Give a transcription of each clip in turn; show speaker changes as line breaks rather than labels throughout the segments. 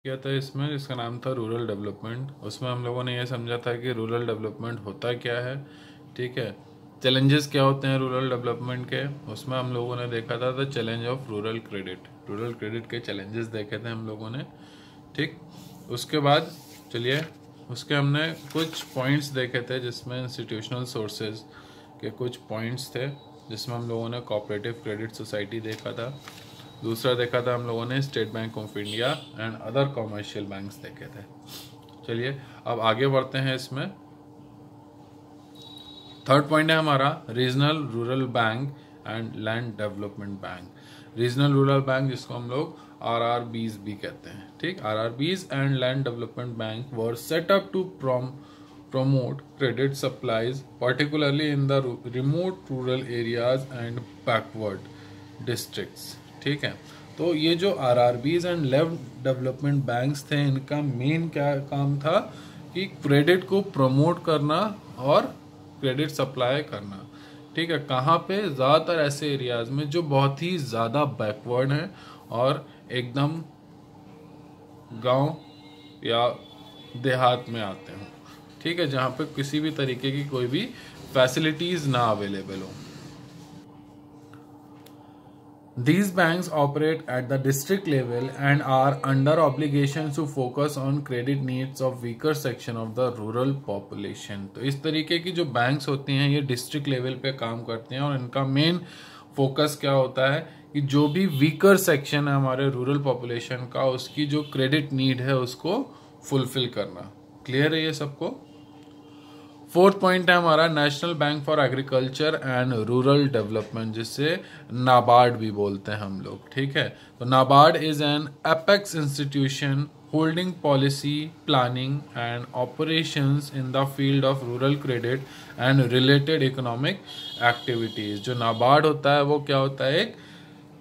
किया था इसमें, जिसका नाम था रूरल डेवलपमेंट। उसमें हम लोगों ने ये समझा था कि रूरल डेवलपमेंट होता क्या है, ठीक है, चैलेंजेस क्या होते हैं रूरल डेवलपमेंट के। उसमें हम लोगों ने देखा था the challenge of rural credit, rural credit के चैलेंजेस देखे थे हम लोगों ने, ठीक। उसके बाद चलिए उसके हमने कुछ पॉइंट्स देखे थे, जिसमें इंस्टीट्यूशनल सोर्सेज के कुछ पॉइंट्स थे, जिसमें हम लोगों ने कोऑपरेटिव क्रेडिट सोसाइटी देखा था। दूसरा देखा था हम लोगों ने state bank of India and other commercial banks देखे थे। चलिए अब आगे बढ़ते हैं। इसमें थर्ड पॉइंट है हमारा regional rural bank and land development bank. Regional rural bank जिसको हम लोग RRBs भी कहते हैं, ठीक। RRBs and land development bank were set up to promote credit supplies particularly in the remote rural areas and backward districts, ठीक है। तो ये जो RRBs and land development banks थे, इनका मेन क्या काम था कि क्रेडिट को प्रमोट करना और क्रेडिट सप्लाई करना, ठीक है। कहाँ पे? ज़्यादातर ऐसे एरियाज में जो बहुत ही ज़्यादा बैकवर्ड हैं और एकदम गांव या देहात में आते हैं, ठीक है, जहाँ पे किसी भी तरीके की कोई भी फैसिलिटीज ना अवेलेबल हो। These banks operate at the district level and are under obligations to focus on credit needs of weaker section of the rural population। तो इस तरीके की जो बैंक्स होती हैं ये डिस्ट्रिक्ट लेवल पे काम करते हैं और इनका मेन फोकस क्या होता है कि जो भी वीकर सेक्शन है हमारे रूरल पॉपुलेशन का, उसकी जो क्रेडिट नीड है उसको फुलफिल करना। क्लियर है ये सबको? फोर्थ पॉइंट है हमारा national bank for agriculture and rural development, जिससे नाबार्ड भी बोलते हैं हम लोग, ठीक है। तो NABARD is an apex institution holding policy planning and operations in the field of rural credit and related economic activities. जो नाबार्ड होता है वो क्या होता है? एक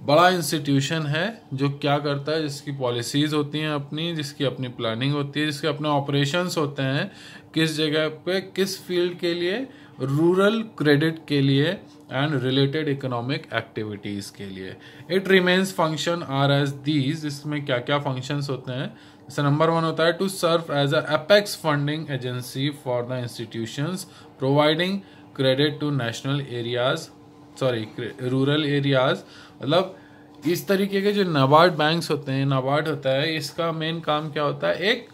बड़ा इंस्टीट्यूशन है जो क्या करता है, जिसकी पॉलिसीज होती हैं अपनी, जिसकी अपनी प्लानिंग होती है, जिसके अपने ऑपरेशंस होते हैं, किस जगह पे किस फील्ड के लिए, रूरल क्रेडिट के लिए एंड रिलेटेड इकोनॉमिक एक्टिविटीज के लिए। It remains function are as these. इसमें क्या क्या फंक्शंस होते हैं? जैसे नंबर 1 होता है to serve as a apex funding agency for the institutions providing credit to national areas, sorry rural areas. मतलब इस तरीके के जो नाबार्ड बैंक्स होते हैं, नाबार्ड होता है, इसका मेन काम क्या होता है? एक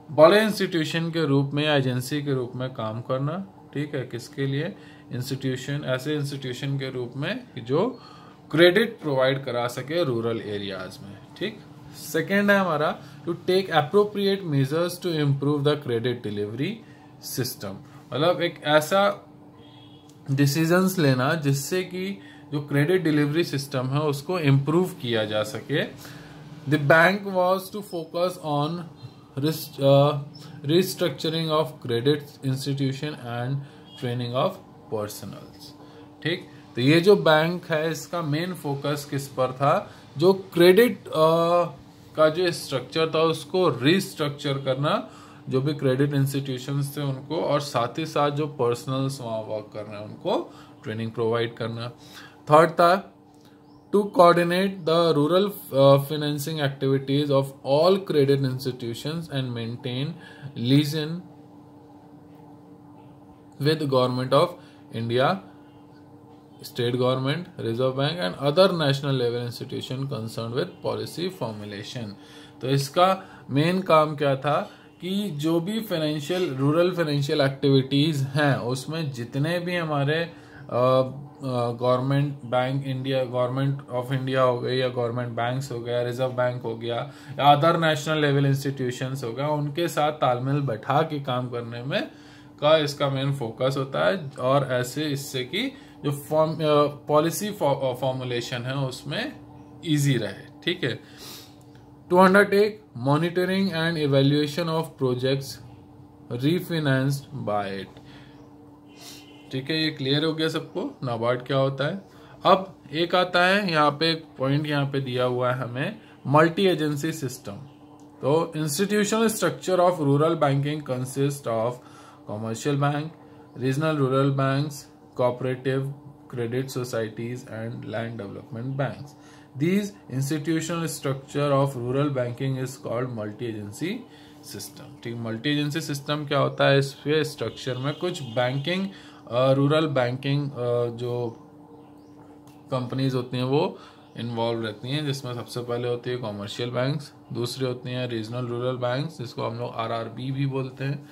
बड़े इंस्टीट्यूशन के रूप में, एजेंसी के रूप में काम करना, ठीक है। किसके लिए? इंस्टीट्यूशन, ऐसे इंस्टीट्यूशन के रूप में जो क्रेडिट प्रोवाइड करा सके रूरल एरियाज में, ठीक। सेकेंड है हमारा to take appropriate measures to improve the credit delivery system. मतलब एक ऐसा डिसीजंस लेना जिससे कि जो क्रेडिट डिलीवरी सिस्टम है उसको इम्प्रूव किया जा सके। The bank was to focus on restructuring of credit institution and training of personals, ठीक। तो ये जो बैंक है इसका मेन फोकस किस पर था? जो क्रेडिट का जो स्ट्रक्चर था उसको रिस्ट्रक्चर करना, जो भी क्रेडिट इंस्टीट्यूशंस थे उनको, और साथ ही साथ जो पर्सनल्स वहाँ वर्क कर रहे हैं उनको ट्रेनिंग प्रोवाइड करना। थर्ड था to coordinate the rural financing activities of all credit institutions and maintain liaison with government of India, state government, reserve bank and other national level institution concern with policy formulation. तो इसका main काम क्या था कि जो भी financial rural financial activities हैं उसमें जितने भी हमारे government bank India, government of India हो गई या गवर्नमेंट बैंक्स हो गया, रिजर्व बैंक हो गया या अदर नेशनल लेवल इंस्टीट्यूशंस हो गया, उनके साथ तालमेल बैठा के काम करने में का इसका मेन फोकस होता है। और ऐसे इससे कि जो पॉलिसी फॉर्मुलेशन है उसमें इजी रहे, ठीक है। To undertake monitoring and evaluation of projects refinanced by it, ठीक है। ये क्लियर हो गया सबको नाबार्ड क्या होता है। अब एक आता है यहाँ पे, एक पॉइंट यहाँ पे दिया हुआ है हमें, मल्टी एजेंसी सिस्टम। तो institutional structure of rural banking consist of commercial bank, regional rural banks, cooperative credit societies and land development banks. These institutional structure of rural banking is called multi agency system. ठीक, multi agency system क्या होता है, इसके structure में कुछ banking rural banking जो companies होती हैं वो इन्वॉल्व रहती हैं, जिसमें सबसे पहले होती है कॉमर्शियल बैंक्स, दूसरी होती हैं रीजनल रूरल बैंक्स जिसको हम लोग आरआरबी भी बोलते हैं,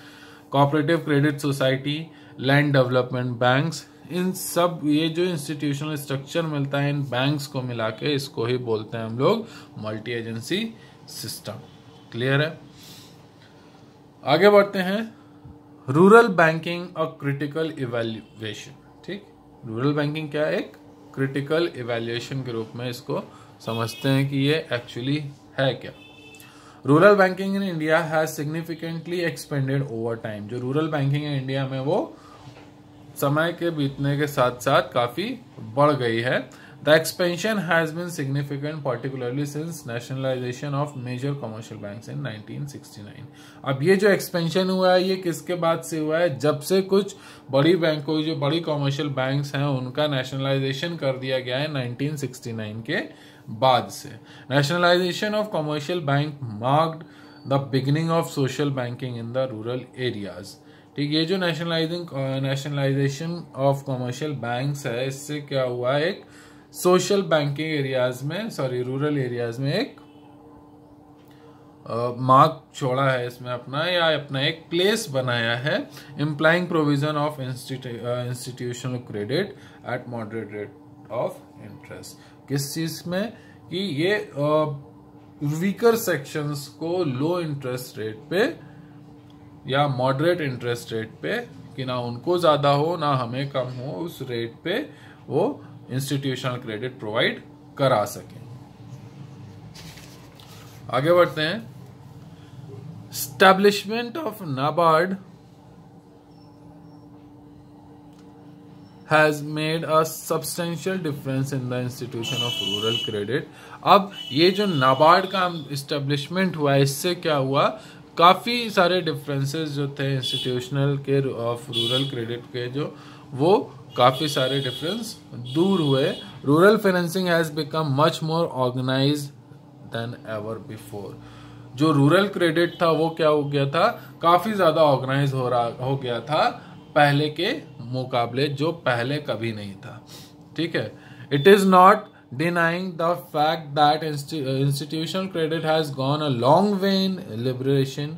cooperative credit society, land development banks. इन सब ये जो इंस्टीट्यूशनल स्ट्रक्चर मिलता है इन बैंक्स को मिला के इसको ही बोलते हैं हम लोग मल्टी एजेंसी सिस्टम। क्लियर है? आगे बढ़ते हैं। Rural banking a critical evaluation. ठीक, रूरल बैंकिंग क्या है? एक क्रिटिकल इवैल्यूएशन के रूप में इसको समझते हैं कि ये एक्चुअली है क्या। Rural banking in India has significantly expanded over time. जो रूरल बैंकिंग है इंडिया में वो समय के बीतने के साथ साथ काफी बढ़ गई है। The expansion has been significant particularly since nationalisation of major commercial banks in 1969। अब ये जो एक्सपेंशन हुआ है ये किसके बाद से हुआ है? जब से कुछ बड़ी बैंकों, जो बड़ी कमर्शियल बैंक्स हैं उनका नेशनलाइजेशन कर दिया गया है 1969 के बाद से। Nationalisation of commercial bank marked the beginning of social banking in the rural areas. ठीक, ये जो नेशनलाइजेशन ऑफ कमर्शियल बैंक्स है इससे क्या हुआ, एक सोशल बैंकिंग एरियाज में, रूरल एरियाज में एक मार्क छोड़ा है इसमें अपना, या अपना एक प्लेस बनाया है, implying provision of institutional credit at moderate rate of interest. किस चीज में? कि ये वीकर सेक्शंस को लो इंटरेस्ट रेट पे या मॉडरेट इंटरेस्ट रेट पे, कि ना उनको ज्यादा हो ना हमें कम हो, उस रेट पे वो इंस्टीट्यूशनल क्रेडिट प्रोवाइड करा सके। आगे बढ़ते हैं। Establishment of NABARD has made a substantial difference in the institution of rural credit। अब ये जो नाबार्ड का इस्टेब्लिशमेंट हुआ है इससे क्या हुआ, काफ़ी सारे डिफरेंसेस जो थे इंस्टीट्यूशनल के ऑफ रूरल क्रेडिट के, जो वो काफ़ी सारे डिफरेंस दूर हुए। Rural financing has become much more organised than ever before. जो रूरल क्रेडिट था वो क्या हो गया था, काफ़ी ज़्यादा ऑर्गेनाइज हो गया था पहले के मुकाबले, जो पहले कभी नहीं था। ठीक है। It is not denying the fact that institutional credit has gone a long way in liberating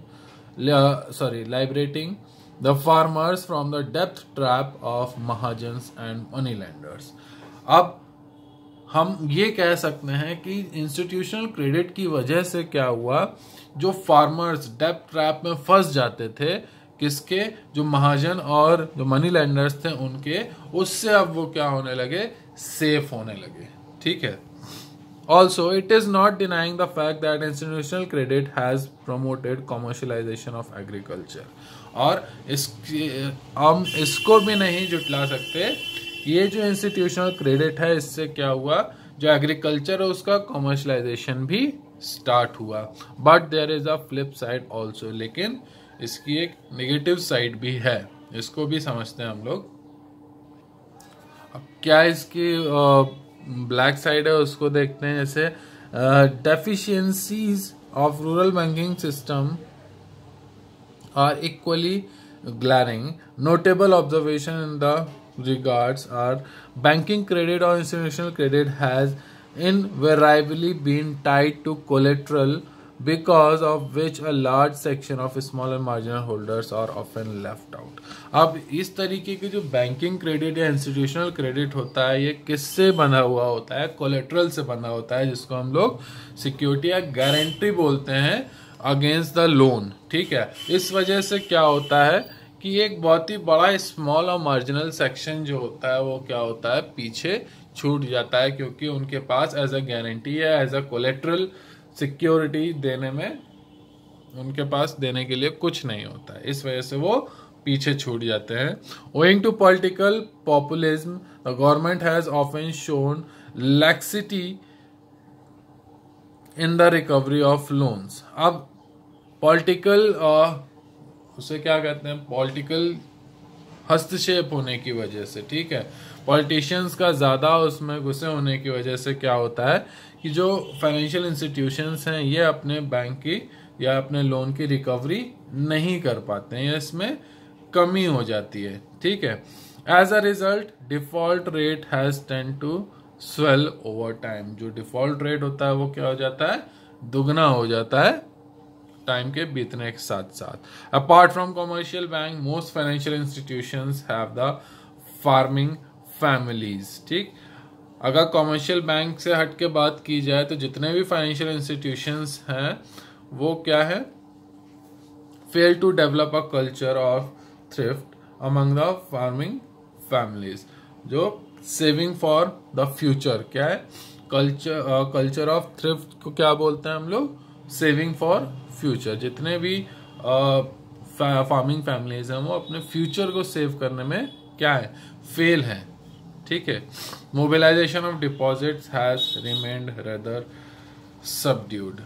the farmers from the debt trap of mahajans and money lenders। अब हम ये कह सकते हैं कि इंस्टीट्यूशनल क्रेडिट की वजह से क्या हुआ, जो फार्मर्स डेब्ट ट्रैप में फंस जाते थे, किसके? जो महाजन और जो मनी लेंडर्स थे उनके, उससे अब वो क्या होने लगे, सेफ होने लगे। ठीक है। Also it is not denying the fact that institutional credit has promoted commercialisation of agriculture. और हम इसको भी नहीं जुटला सकते, ये जो इंस्टीट्यूशनल क्रेडिट है इससे क्या हुआ, जो एग्रीकल्चर है उसका कमर्शियलाइजेशन भी स्टार्ट हुआ। But there is a flip side also, लेकिन इसकी एक नेगेटिव साइड भी है, इसको भी समझते हैं हम लोग। अब क्या इसकी ब्लैक साइड है उसको देखते हैं। जैसे deficiencies of rural banking system are equally glaring. Notable observation in the regards are banking credit or institutional credit has invariably been tied to collateral, because of which a large section of smaller marginal holders are often left out। अब इस तरीके की जो banking credit या institutional credit होता है ये किससे बना हुआ होता है, कोलेट्रल से बना होता है, जिसको हम लोग सिक्योरिटी या गारंटी बोलते हैं अगेंस्ट द लोन। ठीक है। इस वजह से क्या होता है कि एक बहुत ही बड़ा स्मॉल और मार्जिनल सेक्शन जो होता है वो क्या होता है, पीछे छूट जाता है, क्योंकि उनके पास एज अ गारंटी या एज अ कोलेट्रल सिक्योरिटी देने में उनके पास देने के लिए कुछ नहीं होता है, इस वजह से वो पीछे छूट जाते हैं। Owing to political populism the government has often shown laxity in the recovery of loans. अब पॉलिटिकल उसे क्या कहते हैं, पॉलिटिकल हस्तक्षेप होने की वजह से, ठीक है, पॉलिटिशियंस का ज़्यादा उसमें घुसे होने की वजह से क्या होता है कि जो फाइनेंशियल इंस्टीट्यूशंस हैं ये अपने बैंक की या अपने लोन की रिकवरी नहीं कर पाते हैं, इसमें कमी हो जाती है, ठीक है। As a result default rate has tend to swell over time. जो डिफॉल्ट रेट होता है वो क्या हो जाता है, दुगना हो जाता है टाइम के बीतने के साथ साथ। Apart from commercial bank most financial institutions have the farming families, ठीक। अगर कमर्शियल बैंक से हट के बात की जाए तो जितने भी फाइनेंशियल इंस्टीट्यूशंस हैं वो क्या है, fail to develop a culture of thrift among the farming families. जो सेविंग फॉर द फ्यूचर क्या है, कल्चर ऑफ थ्रिफ्ट को क्या बोलते हैं हम लोग, सेविंग फॉर फ्यूचर। जितने भी फार्मिंग फैमिलीज हैं वो अपने फ्यूचर को सेव करने में क्या है, फेल है, ठीक है। Mobilisation of deposits has remained rather subdued.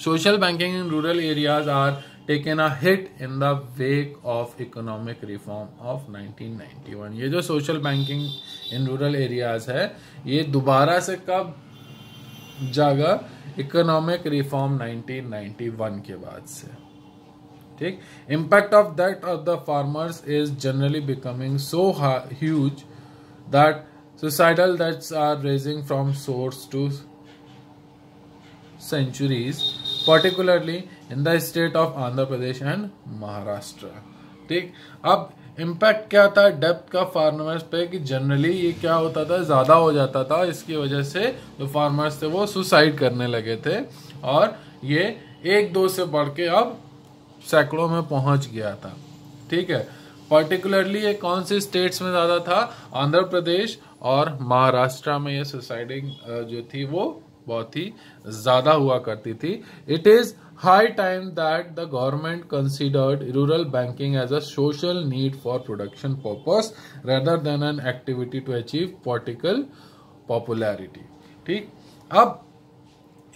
Social banking in rural areas are taken a hit in the wake of economic reform of 1991। ये जो social banking in rural areas है ये दोबारा से कब जागा, इकोनॉमिक रिफॉर्म 1991 के बाद से, ठीक। Impact of that of the farmers is generally becoming so huge that suicidal deaths are rising from source to centuries, particularly in the state of Andhra Pradesh and Maharashtra, ठीक। अब impact क्या था depth का farmers पे कि generally ये क्या होता था, ज्यादा हो जाता था, इसकी वजह से जो फार्मर्स थे वो सुसाइड करने लगे थे और ये एक दो से बढ़ के अब सैकड़ों में पहुंच गया था, ठीक है। पर्टिकुलरली ये कौन से स्टेट्स में ज्यादा था, आंध्र प्रदेश और महाराष्ट्र में ये सुसाइडिंग जो थी वो बहुत ही ज्यादा हुआ करती थी। It is high time that the government considered rural banking as a social need for production purpose rather than an activity to achieve political popularity, ठीक। अब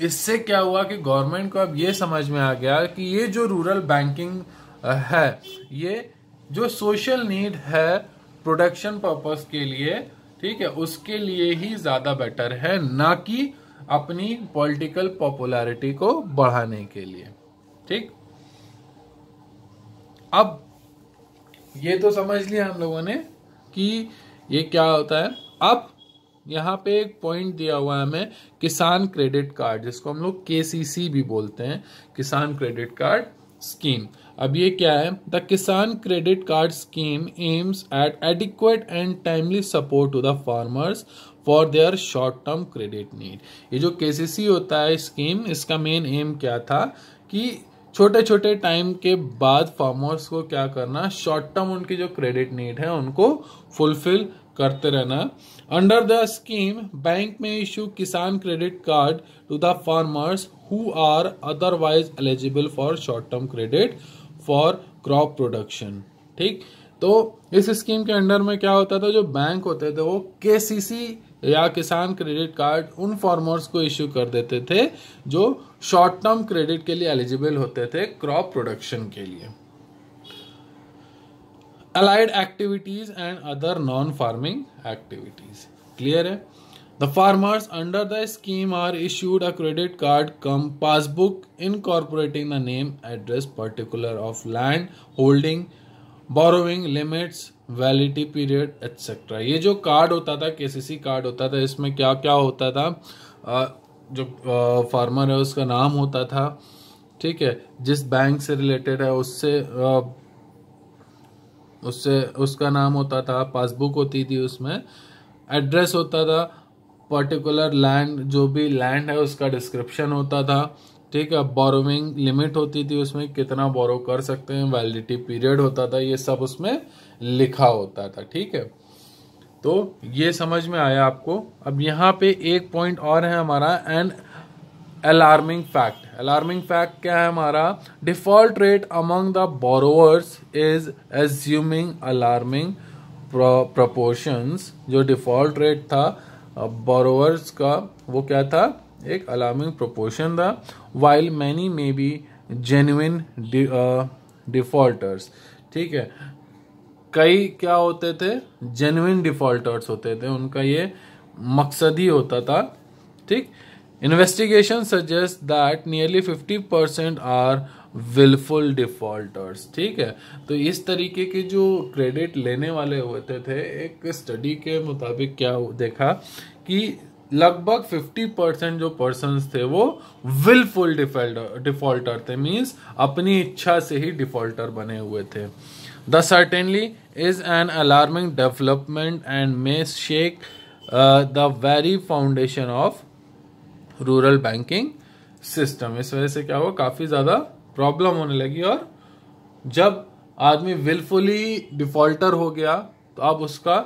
इससे क्या हुआ कि गवर्नमेंट को अब ये समझ में आ गया कि ये जो रूरल बैंकिंग है ये जो सोशल नीड है प्रोडक्शन पर्पस के लिए, ठीक है, उसके लिए ही ज्यादा बेटर है, ना कि अपनी पॉलिटिकल पॉपुलैरिटी को बढ़ाने के लिए, ठीक। अब ये तो समझ लिया हम लोगों ने कि ये क्या होता है। अब यहाँ पे एक पॉइंट दिया हुआ है हमें, किसान क्रेडिट कार्ड, जिसको हम लोग केसीसी भी बोलते हैं, किसान क्रेडिट कार्ड स्कीम। अब ये क्या है, the Kisan credit card scheme aims at adequate and timely support to the farmers for their short term credit need. ये जो केसीसी होता है स्कीम, इसका मेन एम क्या था कि छोटे छोटे टाइम के बाद फार्मर्स को क्या करना, शॉर्ट टर्म उनकी जो क्रेडिट नीड है उनको फुलफिल करते रहना। अंडर द स्कीम बैंक में issue Kisan credit card to the farmers who are otherwise eligible for short term credit for crop production, ठीक। तो इस स्कीम के अंडर में क्या होता था, जो बैंक होते थे वो केसीसी या किसान क्रेडिट कार्ड उन फार्मर्स को इश्यू कर देते थे जो शॉर्ट टर्म क्रेडिट के लिए एलिजिबल होते थे क्रॉप प्रोडक्शन के लिए। Allied activities and other non-farming activities, clear है। The farmers under the scheme are issued a credit card cum passbook incorporating the name, address, particular of land holding, borrowing limits, validity period etcetera. ये जो card होता था, KCC card होता था, इसमें क्या क्या होता था, जो फार्मर है उसका नाम होता था, ठीक है, जिस बैंक से रिलेटेड है उससे उसका नाम होता था, पासबुक होती थी, उसमें एड्रेस होता था, पर्टिकुलर लैंड, जो भी लैंड है उसका डिस्क्रिप्शन होता था, ठीक है, बोरोविंग लिमिट होती थी, उसमें कितना बोरो कर सकते हैं, वैलिडिटी पीरियड होता था, ये सब उसमें लिखा होता था, ठीक है। तो ये समझ में आया आपको। अब यहाँ पे एक पॉइंट और है हमारा, and alarming fact. Alarming fact क्या है हमारा, default rate among the borrowers is assuming alarming proportions. जो डिफॉल्ट रेट था बोरोवर्स का वो क्या था, एक अलार्मिंग प्रोपोर्शन था, while many may be genuine defaulters, ठीक है। कई क्या होते थे, जेन्युइन डिफॉल्टर्स होते थे, उनका ये मकसद ही होता था, ठीक। Investigation suggest that nearly 50% are wilful defaulters, ठीक है। तो इस तरीके के जो क्रेडिट लेने वाले होते थे, एक स्टडी के मुताबिक क्या देखा कि लगभग 50% जो पर्सन्स थे वो विलफुल डिफॉल्टर थे, मींस अपनी इच्छा से ही डिफॉल्टर बने हुए थे। The certainly is an alarming development and may shake the very foundation of rural banking system. इस वजह से क्या हुआ, काफी ज्यादा प्रॉब्लम होने लगी, और जब आदमी विलफुली डिफॉल्टर हो गया तो अब उसका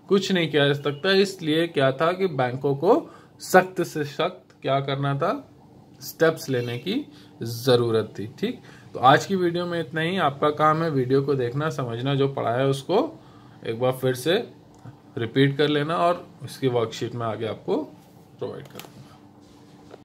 कुछ नहीं किया जा सकता। इसलिए क्या था कि बैंकों को सख्त से सख्त क्या करना था, स्टेप्स लेने की जरूरत थी, ठीक। तो आज की वीडियो में इतना ही। आपका काम है वीडियो को देखना, समझना, जो पढ़ा है उसको एक बार फिर से रिपीट कर लेना और उसकी वर्कशीट में आगे आपको प्रोवाइड करना।